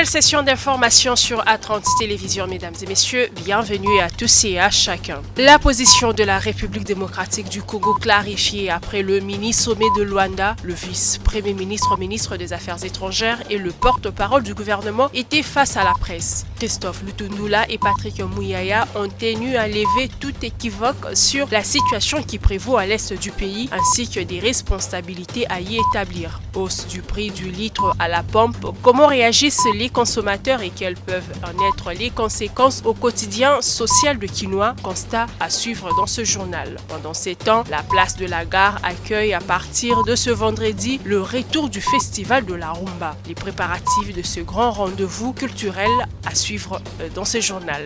Nouvelle session d'information sur A30 Télévision, mesdames et messieurs, bienvenue à tous et à chacun. La position de la République démocratique du Congo clarifiée après le mini-sommet de Luanda, le vice-premier ministre, ministre des Affaires étrangères et le porte-parole du gouvernement étaient face à la presse. Christophe Lutundula et Patrick Muyaya ont tenu à lever tout équivoque sur la situation qui prévaut à l'est du pays ainsi que des responsabilités à y établir. Hausse du prix du litre à la pompe, comment réagissent les consommateurs et quelles peuvent en être les conséquences au quotidien social de Kinois, constat à suivre dans ce journal. Pendant ces temps, la place de la gare accueille à partir de ce vendredi le retour du festival de la Rumba. Les préparatifs de ce grand rendez-vous culturel à suivre dans ce journal.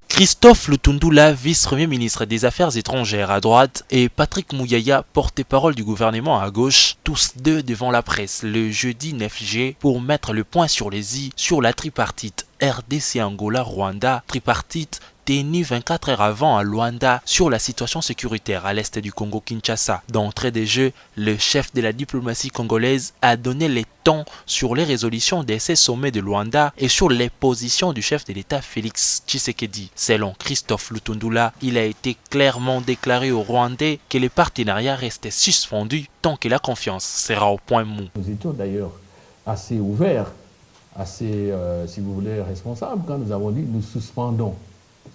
Christophe Lutundula, vice-premier ministre des Affaires étrangères à droite, et Patrick Muyaya, porte-parole du gouvernement à gauche, tous deux devant la presse le jeudi 9 juillet pour mettre le point sur les i sur la tripartite RDC-Angola-Rwanda, tripartite tenue 24 heures avant à Luanda sur la situation sécuritaire à l'est du Congo-Kinshasa. D'entrée des jeux, le chef de la diplomatie congolaise a donné les tons sur les résolutions de ces sommets de Luanda et sur les positions du chef de l'État Félix Tshisekedi. Selon Christophe Lutundula, il a été clairement déclaré aux Rwandais que le partenariat restait suspendu tant que la confiance sera au point mou. Nous étions d'ailleurs assez ouverts, assez, si vous voulez, responsables quand nous avons dit nous suspendons.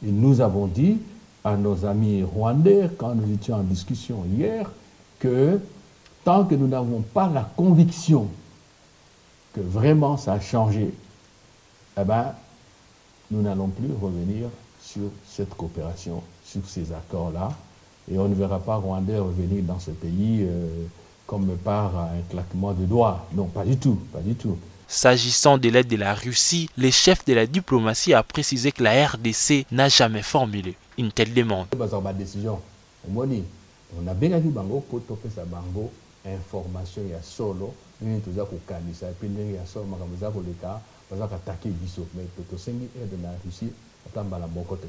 Et nous avons dit à nos amis rwandais, quand nous étions en discussion hier, que tant que nous n'avons pas la conviction que vraiment ça a changé, eh ben, nous n'allons plus revenir sur cette coopération, sur ces accords-là. Et on ne verra pas Rwandais revenir dans ce pays comme par un claquement de doigts. Non, pas du tout, pas du tout. S'agissant de l'aide de la Russie, le chef de la diplomatie a précisé que la RDC n'a jamais formulé une telle demande. On a bien dit bango pour topé sa bango information ya solo ni tuza ko kanisa puis ndenge ya solo makamuza ko leka baza attaquer biso mais to sengi aide de la Russie atamba la bon côté.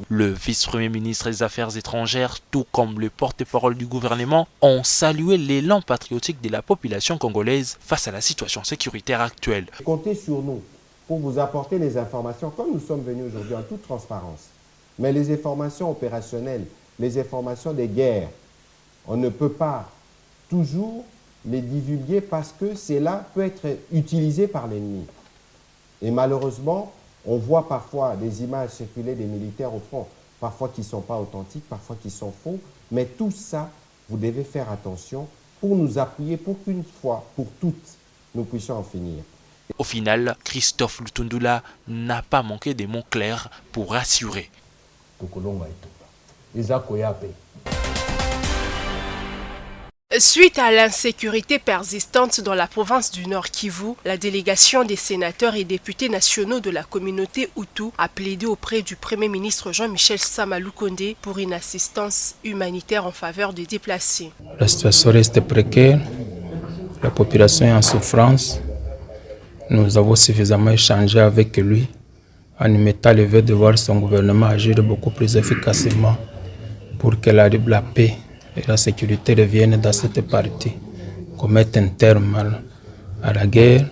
Le vice-premier ministre des Affaires étrangères, tout comme le porte-parole du gouvernement, ont salué l'élan patriotique de la population congolaise face à la situation sécuritaire actuelle. Comptez sur nous pour vous apporter les informations, comme nous sommes venus aujourd'hui en toute transparence. Mais les informations opérationnelles, les informations des guerres, on ne peut pas toujours les divulguer parce que cela peut être utilisé par l'ennemi. Et malheureusement, on voit parfois des images circuler des militaires au front, parfois qui ne sont pas authentiques, parfois qui sont faux. Mais tout ça, vous devez faire attention pour nous appuyer pour qu'une fois, pour toutes, nous puissions en finir. Au final, Christophe Lutundula n'a pas manqué des mots clairs pour rassurer. Suite à l'insécurité persistante dans la province du Nord Kivu, la délégation des sénateurs et députés nationaux de la communauté Hutu a plaidé auprès du Premier ministre Jean-Michel Sama Lukonde pour une assistance humanitaire en faveur des déplacés. La situation reste précaire, la population est en souffrance. Nous avons suffisamment échangé avec lui en lui mettant le vœu de voir son gouvernement agir beaucoup plus efficacement pour que la paix et la sécurité reviennent dans cette partie, qu'on mette un terme à la guerre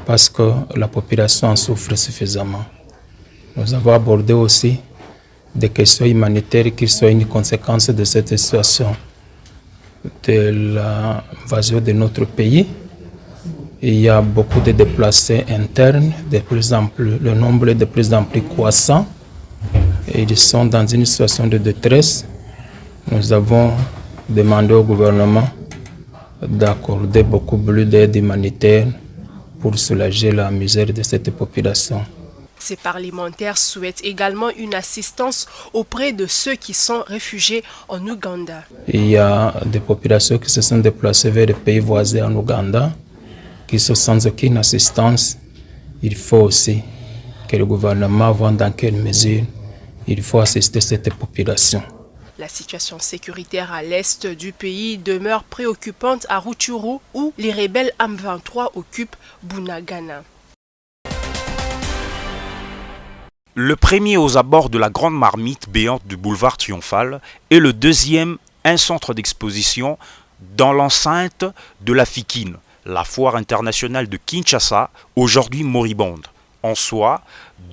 parce que la population en souffre suffisamment. Nous avons abordé aussi des questions humanitaires qui sont une conséquence de cette situation de l'invasion de notre pays. Il y a beaucoup de déplacés internes, le nombre est de plus en plus croissant et ils sont dans une situation de détresse. Nous avons demandé au gouvernement d'accorder beaucoup plus d'aide humanitaire pour soulager la misère de cette population. Ces parlementaires souhaitent également une assistance auprès de ceux qui sont réfugiés en Ouganda. Il y a des populations qui se sont déplacées vers les pays voisins en Ouganda, qui sont sans aucune assistance. Il faut aussi que le gouvernement voit dans quelle mesure il faut assister cette population. La situation sécuritaire à l'est du pays demeure préoccupante à Rutshuru où les rebelles M23 occupent Bunagana. Le premier aux abords de la grande marmite béante du boulevard Triomphal et le deuxième un centre d'exposition dans l'enceinte de la FIKIN, la foire internationale de Kinshasa, aujourd'hui moribonde. En soi,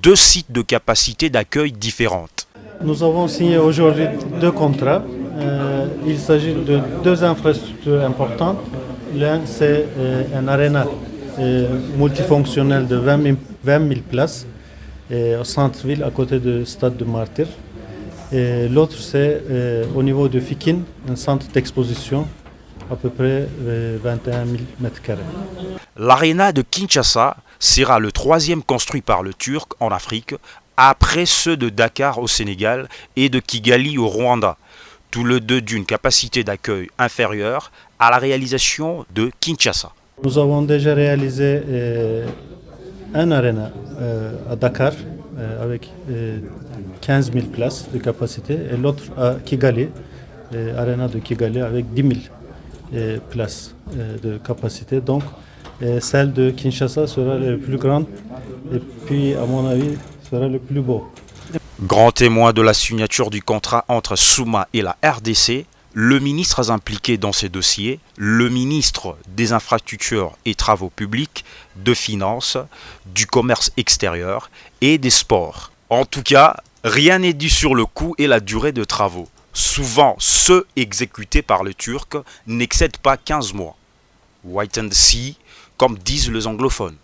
deux sites de capacité d'accueil différentes. Nous avons signé aujourd'hui 2 contrats. Il s'agit de 2 infrastructures importantes. L'un, c'est un aréna multifonctionnel de 20 000 places au centre-ville à côté du stade de Martyrs. Et l'autre, c'est au niveau de FIKIN, un centre d'exposition à peu près 21 000 m². L'aréna de Kinshasa sera le 3e construit par le Turc en Afrique, après ceux de Dakar au Sénégal et de Kigali au Rwanda, tous les deux d'une capacité d'accueil inférieure à la réalisation de Kinshasa. Nous avons déjà réalisé un aréna à Dakar avec 15 000 places de capacité et l'autre à Kigali, aréna de Kigali avec 10 000 places de capacité. Donc celle de Kinshasa sera la plus grande et puis à mon avis sera le plus beau. Grand témoin de la signature du contrat entre Souma et la RDC, le ministre impliqué dans ces dossiers, le ministre des Infrastructures et Travaux Publics, de Finances, du Commerce extérieur et des Sports. En tout cas, rien n'est dit sur le coût et la durée de travaux. Souvent, ceux exécutés par le Turc n'excèdent pas 15 mois. Wait and see, comme disent les anglophones.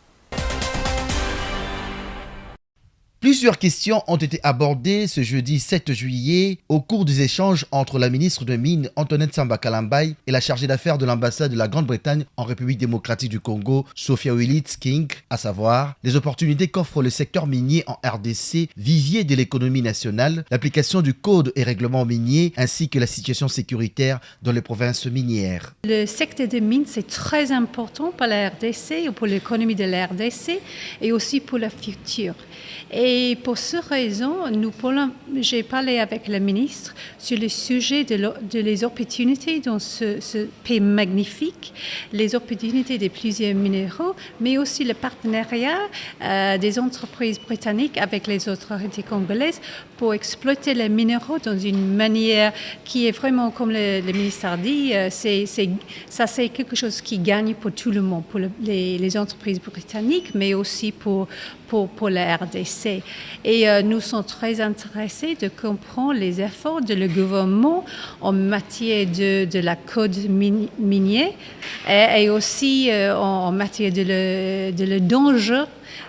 Plusieurs questions ont été abordées ce jeudi 7 juillet au cours des échanges entre la ministre de Mines Antoinette Samba Kalambaye et la chargée d'affaires de l'ambassade de la Grande-Bretagne en République démocratique du Congo, Sophia Willits-King, à savoir les opportunités qu'offre le secteur minier en RDC, vivier de l'économie nationale, l'application du code et règlement minier ainsi que la situation sécuritaire dans les provinces minières. Le secteur des mines, c'est très important pour la RDC, pour l'économie de la RDC et aussi pour le futur. Et pour cette raison, j'ai parlé avec le ministre sur le sujet de les opportunités dans ce pays magnifique, les opportunités de plusieurs minéraux, mais aussi le partenariat des entreprises britanniques avec les autorités congolaises pour exploiter les minéraux dans une manière qui est vraiment, comme le ministre a dit, c'est quelque chose qui gagne pour tout le monde, pour les entreprises britanniques, mais aussi pour la RDC. Et nous sommes très intéressés de comprendre les efforts de le gouvernement en matière de la code minier et aussi en matière de le danger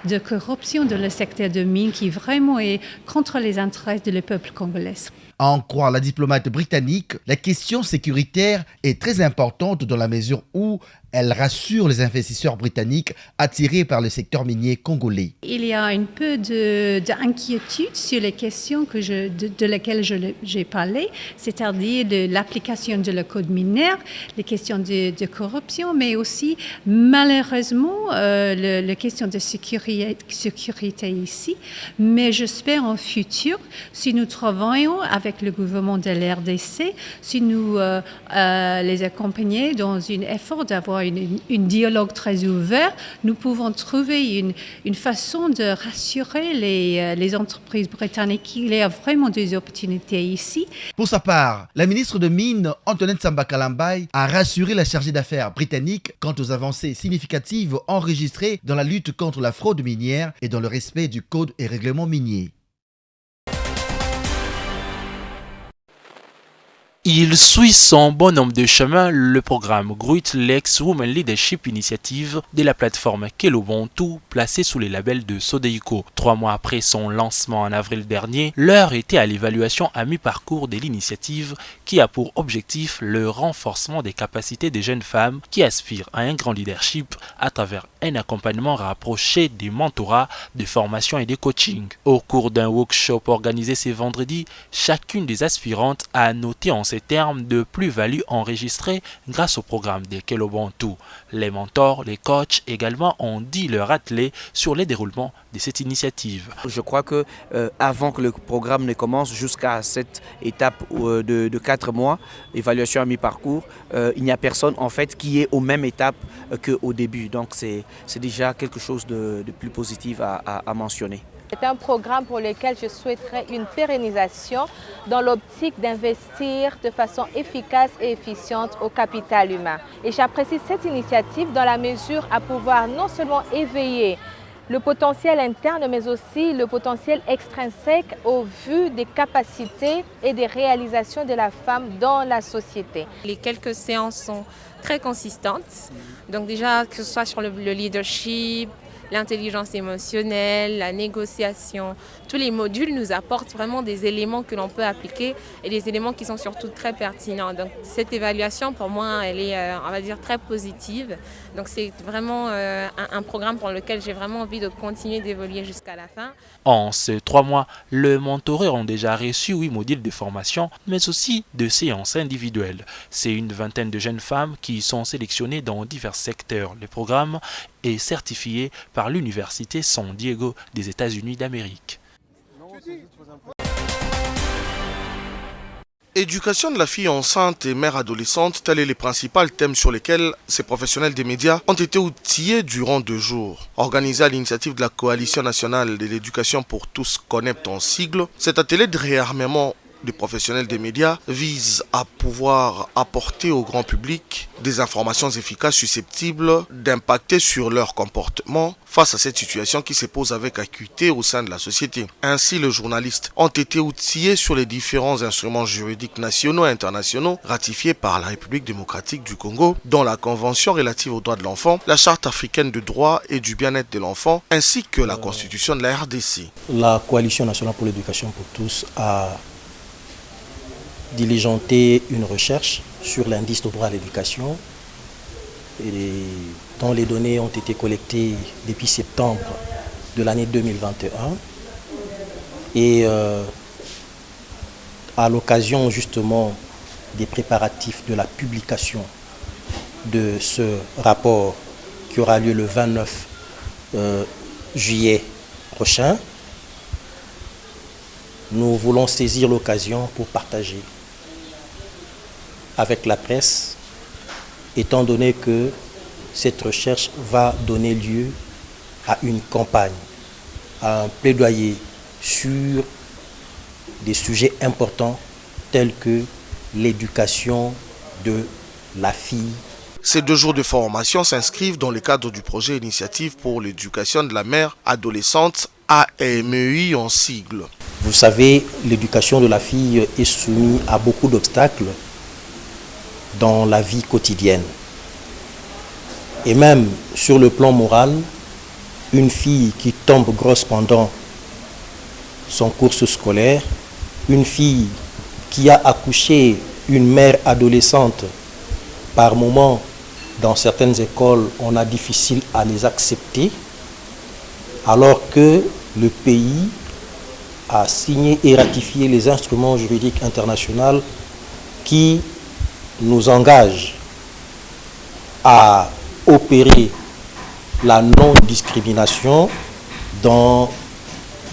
de corruption dans le secteur de mines qui vraiment est contre les intérêts du peuple congolais. À en croire la diplomate britannique, la question sécuritaire est très importante dans la mesure où elle rassure les investisseurs britanniques attirés par le secteur minier congolais. Il y a un peu d'inquiétude sur les questions de lesquelles j'ai parlé, c'est-à-dire de l'application de le code minier, les questions de corruption, mais aussi malheureusement les questions de sécurité ici. Mais j'espère en futur, si nous travaillons avec le gouvernement de la RDC, si nous les accompagnons dans un effort d'avoir un dialogue très ouvert, nous pouvons trouver une façon de rassurer les entreprises britanniques qu'il y a vraiment des opportunités ici. Pour sa part, la ministre de Mines, Antoinette Samba Kalambaye, a rassuré la chargée d'affaires britannique quant aux avancées significatives enregistrées dans la lutte contre la fraude minière et dans le respect du code et règlement minier. Il suit son bonhomme de chemin, le programme Great Lakes Women Leadership Initiative de la plateforme Kelobontu, placée sous les labels de Sodeiko. 3 mois après son lancement en avril dernier, l'heure était à l'évaluation à mi-parcours de l'initiative qui a pour objectif le renforcement des capacités des jeunes femmes qui aspirent à un grand leadership à travers un accompagnement rapproché des mentorats, des formations et des coachings. Au cours d'un workshop organisé ce vendredi, chacune des aspirantes a noté en ces termes de plus-value enregistrée grâce au programme de Kelobontu. Les mentors, les coachs également ont dit leur attelé sur les déroulements de cette initiative. Je crois que avant que le programme ne commence jusqu'à cette étape de 4 mois, évaluation à mi-parcours, il n'y a personne en fait qui est aux mêmes étapes qu'au début. Donc c'est déjà quelque chose de plus positif à mentionner. C'est un programme pour lequel je souhaiterais une pérennisation dans l'optique d'investir de façon efficace et efficiente au capital humain. Et j'apprécie cette initiative dans la mesure à pouvoir non seulement éveiller le potentiel interne, mais aussi le potentiel extrinsèque au vu des capacités et des réalisations de la femme dans la société. Les quelques séances sont très consistantes. Donc déjà, que ce soit sur le leadership, l'intelligence émotionnelle, la négociation, tous les modules nous apportent vraiment des éléments que l'on peut appliquer et des éléments qui sont surtout très pertinents. Donc cette évaluation, pour moi, elle est, on va dire, très positive. Donc c'est vraiment un programme pour lequel j'ai vraiment envie de continuer d'évoluer jusqu'à la fin. En ces 3 mois, les mentorés ont déjà reçu 8 modules de formation, mais aussi de séances individuelles. C'est une vingtaine de jeunes femmes qui sont sélectionnées dans divers secteurs. Le programme est certifié par l'Université San Diego des États-Unis d'Amérique. Éducation de la fille enceinte et mère adolescente, tels sont les principaux thèmes sur lesquels ces professionnels des médias ont été outillés durant 2 jours. Organisé à l'initiative de la Coalition nationale de l'éducation pour tous, CONEPT en sigle, cet atelier de réarmement des professionnels des médias vise à pouvoir apporter au grand public des informations efficaces susceptibles d'impacter sur leur comportement face à cette situation qui se pose avec acuité au sein de la société. Ainsi, les journalistes ont été outillés sur les différents instruments juridiques nationaux et internationaux ratifiés par la République démocratique du Congo, dont la Convention relative aux droits de l'enfant, la Charte africaine du droit et du bien-être de l'enfant, ainsi que la Constitution de la RDC. La Coalition nationale pour l'éducation pour tous a diligenter une recherche sur l'indice de droit à l'éducation dont les données ont été collectées depuis septembre de l'année 2021 et à l'occasion justement des préparatifs de la publication de ce rapport qui aura lieu le 29 juillet prochain, nous voulons saisir l'occasion pour partager avec la presse, étant donné que cette recherche va donner lieu à une campagne, à un plaidoyer sur des sujets importants tels que l'éducation de la fille. Ces 2 jours de formation s'inscrivent dans le cadre du projet Initiative pour l'éducation de la mère adolescente AMEI en sigle. Vous savez, l'éducation de la fille est soumise à beaucoup d'obstacles dans la vie quotidienne. Et même sur le plan moral, une fille qui tombe grosse pendant son course scolaire, une fille qui a accouché une mère adolescente, par moment, dans certaines écoles, on a difficile à les accepter, alors que le pays a signé et ratifié les instruments juridiques internationaux qui nous engagent à opérer la non-discrimination dans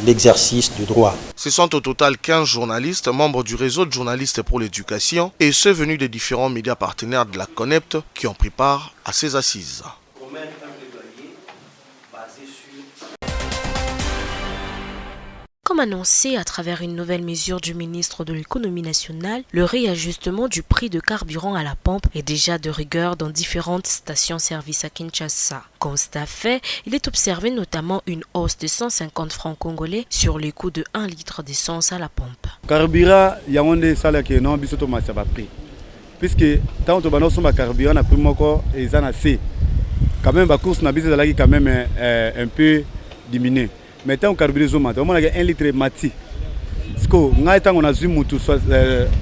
l'exercice du droit. Ce sont au total 15 journalistes, membres du réseau de journalistes pour l'éducation, et ceux venus des différents médias partenaires de la CONEPT qui ont pris part à ces assises. Comme annoncé à travers une nouvelle mesure du ministre de l'économie nationale, le réajustement du prix de carburant à la pompe est déjà de rigueur dans différentes stations-service à Kinshasa. Constat fait, il est observé notamment une hausse de 150 francs congolais sur le coût de 1 litre d'essence à la pompe. Carburant, il y a un salaire qui est non, puisque tant que nous sommes carburant, na prix moko et ça c'est quand même la course na bise là qui quand même un peu diminué. Mais tant que carburant zoom, on a 1 litre mati. Parce que ngai tant on a zoom tout soit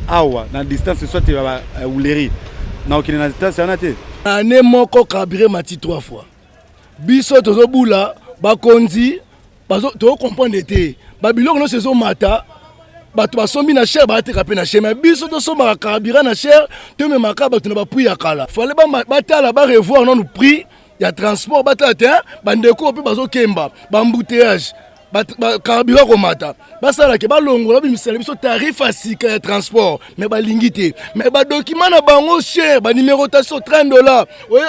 awa na distance soit uleri. Na okina na distance ana te. Ane moko carburant mati 3 fois. Biso tozo bula bakonzi bazo to comprendre te. Babiloko no saison mata. Bato basombi na cher ba te kapé na cher mais biso to somba carburant na cher te me makaba to na ba puya kala. Fallait ba tala ba revoir non prix. Il y a transport, bandeko pe bazo kemba, embouteillage, carburant komata. Basala ke ba longola bi misala biso tarif asika ya transport, mais ba lingité. Mais ba document na bango cher, ba numérotation $30. Oui,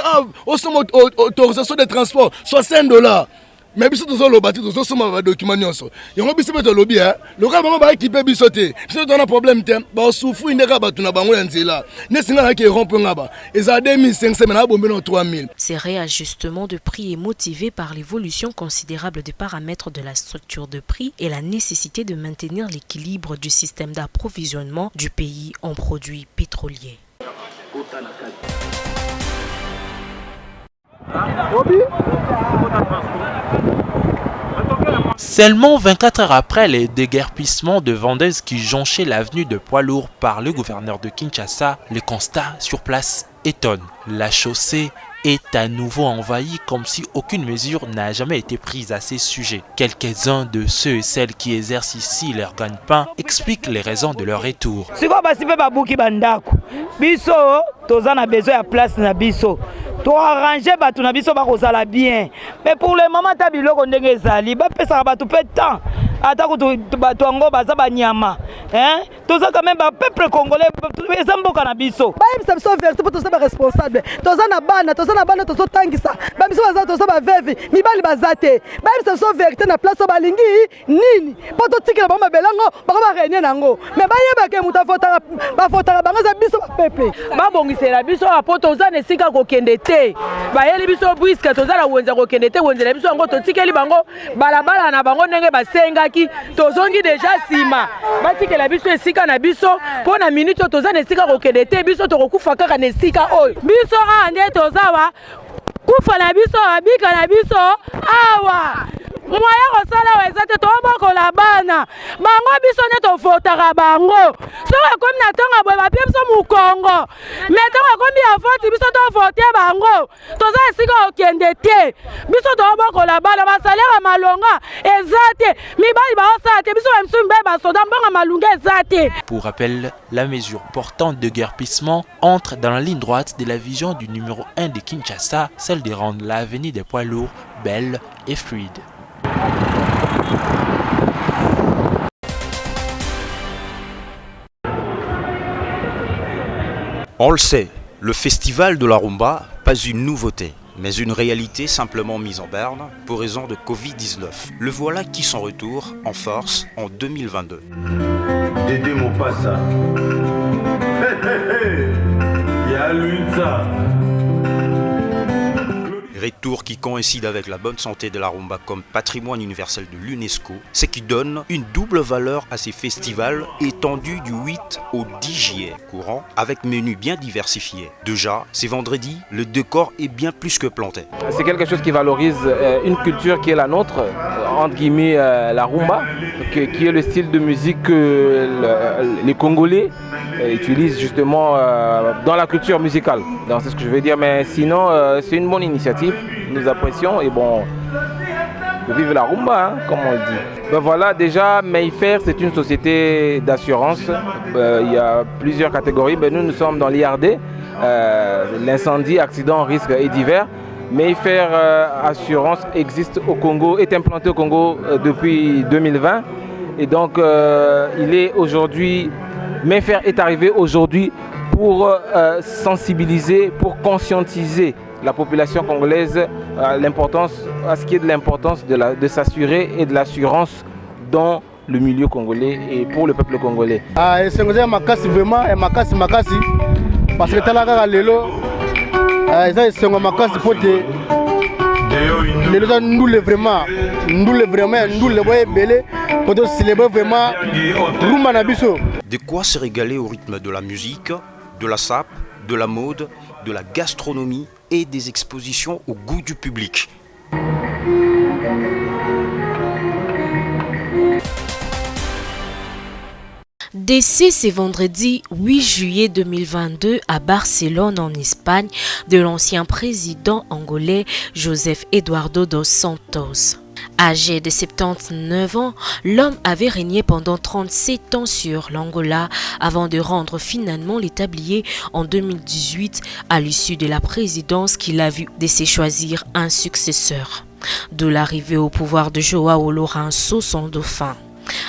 au somme autorisation de transport $60. mais biso tozoloba te tozosoma badocument nyonso yango biso mpe tolobi lokola bango baekipe biso te biso tona problème te basufri ndeka bato na bango ya nzela nesinga naki erompe ngaba ezala 2500 mena abombe na 3000. Ces réajustements de prix est motivé par l'évolution considérable des paramètres de la structure de prix et la nécessité de maintenir l'équilibre du système d'approvisionnement du pays en produits pétroliers. Seulement 24 heures après les déguerpissements de vendeuses qui jonchaient l'avenue de poids lourds par le gouverneur de Kinshasa, le constat sur place étonne. La chaussée est à nouveau envahie comme si aucune mesure n'a jamais été prise à ces sujets. Quelques-uns de ceux et celles qui exercent ici leur gagne-pain expliquent les raisons de leur retour. To arranger batu na biso ba kozala bien mais pour le moment ta biloko ndenge ezali ba pesa batu pe temps ata ko batu ngo baza ba nyama toza quand même ba peuple congolais ezamboka na biso ba yebisa biso vérité pour toza ba responsable toza na bana tozo tangisa ba biso baza toza ba veve mibali bazate ba yebisa biso vérité na place ba lingi nini po to tikela ba mabelango ba ba réunion nango mais ba yeba ke muta fotara bango za biso ba peuple ba bongisela biso apo toza ne sika ko kende bayeli biso briske tozala wenza kokende te wenzela biso yango totikeli bango balabala na bango ndenge basengaki tozongi deja sima batikela biso esika na biso mpo na minute oyo toza na esika kokende te biso tokokufa kaka na esika oyo biso nde tozawa kufa na biso abika na biso awa moya kosala weza te tobokola bana bango biso nde tofotaka bango soki ekomi na ntongo boye bapie biso mokongo me ntongo ekomi ya foti biso tofote bango toza esika kokende te biso tobokola bana basalera malonga eza te mibali baosala te biso bamisu mibali basoda mbongo malunga eza te. Pour rappel, la mesure portant de guerpissement entre dans la ligne droite de la vision du numéro 1 de Kinshasa, celle de rendre l'avenue des poids lourds belle et fluide. On le sait, le festival de la rumba, pas une nouveauté, mais une réalité simplement mise en berne pour raison de Covid-19. Le voilà qui son retour en force en 2022. Dédé Mopassa. Y'a lui ça. Retour qui coïncide avec la bonne santé de la rumba comme patrimoine universel de l'UNESCO, ce qui donne une double valeur à ces festivals étendus du 8 au 10 juillet courant avec menu bien diversifié. Déjà, c'est vendredi, le décor est bien plus que planté. C'est quelque chose qui valorise une culture qui est la nôtre, entre guillemets la rumba, qui est le style de musique que les Congolais utilisent justement dans la culture musicale. Donc c'est ce que je veux dire, mais sinon c'est une bonne initiative. Nous apprécions et bon, vive la rumba, hein, comme on le dit. Ben voilà, déjà, Mayfair, c'est une société d'assurance. Il y a plusieurs catégories. Ben, nous sommes dans l'IRD, l'incendie, accident, risque et divers. Mayfair Assurance existe au Congo, est implanté au Congo depuis 2020. Et donc, il est aujourd'hui, Mayfair est arrivé aujourd'hui pour sensibiliser, pour conscientiser la population congolaise à ce qui est de l'importance de s'assurer et de l'assurance dans le milieu congolais et pour le peuple congolais. C'est vraiment makasi parce que talaka lelo c'est makasi pour nous vraiment pour célébrer vraiment rumba na biso. De quoi se régaler au rythme de la musique, de la sape, de la mode, de la gastronomie et des expositions au goût du public. Décès ce vendredi 8 juillet 2022 à Barcelone en Espagne de l'ancien président angolais Joseph Eduardo dos Santos. Âgé de 79 ans, l'homme avait régné pendant 37 ans sur l'Angola avant de rendre finalement les tabliers en 2018 à l'issue de la présidence qu'il a vu de se choisir un successeur. De l'arrivée au pouvoir de João Lourenço, son dauphin.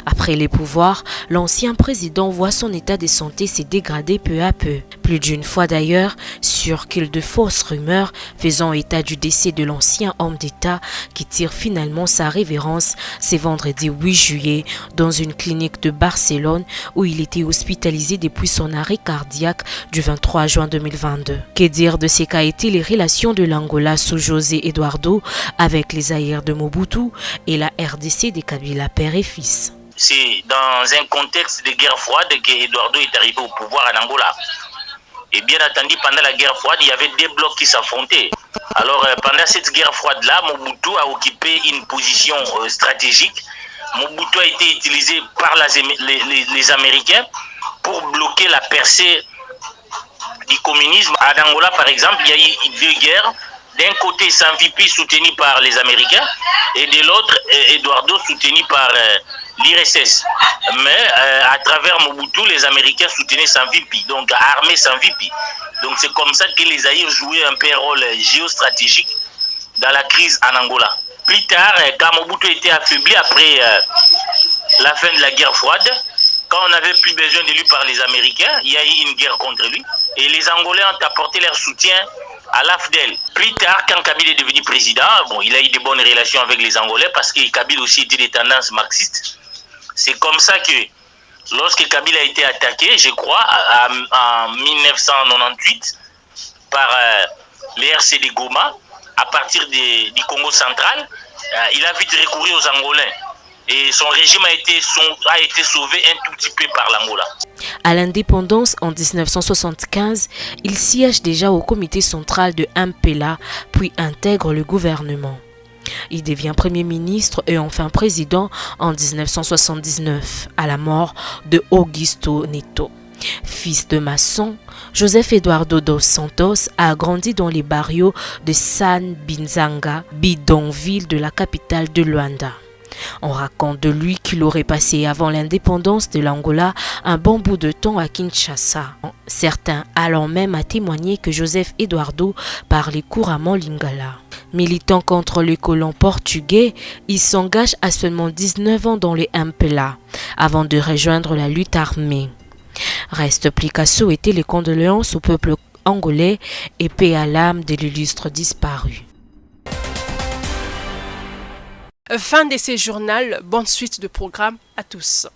Après les pouvoirs, l'ancien président voit son état de santé se dégrader peu à peu. Plus d'une fois d'ailleurs, sur qu'il de fausses rumeurs faisant état du décès de l'ancien homme d'État qui tire finalement sa révérence ce vendredi 8 juillet dans une clinique de Barcelone où il était hospitalisé depuis son arrêt cardiaque du 23 juin 2022. Que dire de ce qu'a été les relations de l'Angola sous José Eduardo avec les Zaïre de Mobutu et la RDC de Kabila père et fils. C'est dans un contexte de guerre froide que Eduardo est arrivé au pouvoir en Angola. Et bien entendu, pendant la guerre froide, il y avait des blocs qui s'affrontaient. Alors, pendant cette guerre froide-là, Mobutu a occupé une position stratégique. Mobutu a été utilisé par les Américains pour bloquer la percée du communisme. En Angola, par exemple, il y a eu 2 guerres. D'un côté, Sanvipi soutenu par les Américains et de l'autre, Eduardo soutenu par l'IRSS. Mais à travers Mobutu, les Américains soutenaient Sanvipi, donc armée Sanvipi. Donc c'est comme ça que les Zaïre jouaient un peu un rôle géostratégique dans la crise en Angola. Plus tard, quand Mobutu était affaibli après la fin de la guerre froide, quand on n'avait plus besoin de lui par les Américains, il y a eu une guerre contre lui. Et les Angolais ont apporté leur soutien à l'AFDEL. Plus tard, quand Kabila est devenu président, il a eu de bonnes relations avec les Angolais parce que Kabila aussi était des tendances marxistes. C'est comme ça que lorsque Kabila a été attaqué, je crois, en 1998, par les RCD Goma, à partir du Congo central, il a vite recouru aux Angolais. Et son régime a été sauvé un tout petit peu par l'Angola. À l'indépendance en 1975, il siège déjà au comité central de MPLA, puis intègre le gouvernement. Il devient Premier ministre et enfin président en 1979, à la mort de Augusto Neto. Fils de maçon, Joseph Eduardo dos Santos a grandi dans les barrios de San Binzanga, bidonville de la capitale de Luanda. On raconte de lui qu'il aurait passé avant l'indépendance de l'Angola un bon bout de temps à Kinshasa. Certains allant même à témoigner que Joseph Eduardo parlait couramment lingala. Militant contre les colons portugais, il s'engage à seulement 19 ans dans les MPLA avant de rejoindre la lutte armée. Reste plus qu'à souhaiter les condoléances au peuple angolais et paix à l'âme de l'illustre disparu. Fin de ce journal, bonne suite de programme à tous.